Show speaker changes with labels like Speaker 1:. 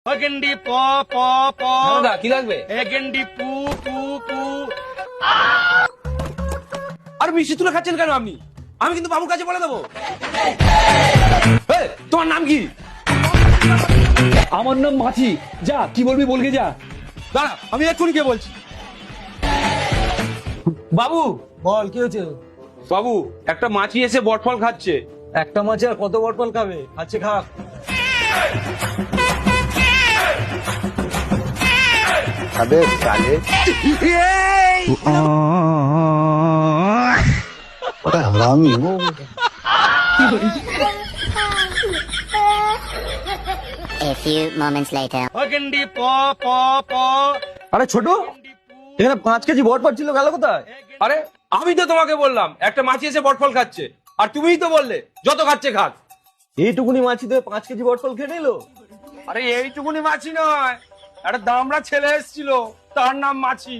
Speaker 1: গেন্ডি প প প
Speaker 2: দাদা কি লাগবে?
Speaker 1: গেন্ডি পু পু পু।
Speaker 2: আর মিষ্টি তুলে খাচ্ছেন কেন আপনি? আমি কিন্তু বাবুর কাছে বলে দেবো। এই, তোমার নাম কি?
Speaker 3: আমার নাম মাছি। যা কি বলবি বলকে যা।
Speaker 2: দাঁড়া, আমি এক্ষুনি কে বলছি। বাবু,
Speaker 4: বল কি হয়েছে?
Speaker 2: বাবু একটা মাছি এসে বটফল খাচ্ছে।
Speaker 4: একটা মাছ আর কত বটফল খাবে? আচ্ছা খাক।
Speaker 5: अबे साले बड़ा हरामी हो
Speaker 6: A few moments later.
Speaker 1: গেন্ডি প প প।
Speaker 4: আরে ছোট, এখানে 5 কেজি বটফল ছিল, গেল কোথায়?
Speaker 2: আরে আমি তো তোমাকে বললাম একটা মাছি এসে বটফল খাচ্ছে, আর তুমিই তো বললে যত খাচ্ছে খাক।
Speaker 4: এইটুকুনি মাছিতে 5 কেজি বটফল খেয়ে নিল?
Speaker 2: আরে এইটুকুনি মাছি নয়, একটা দামড়া ছেলে এসেছিল, তার নাম মাছি।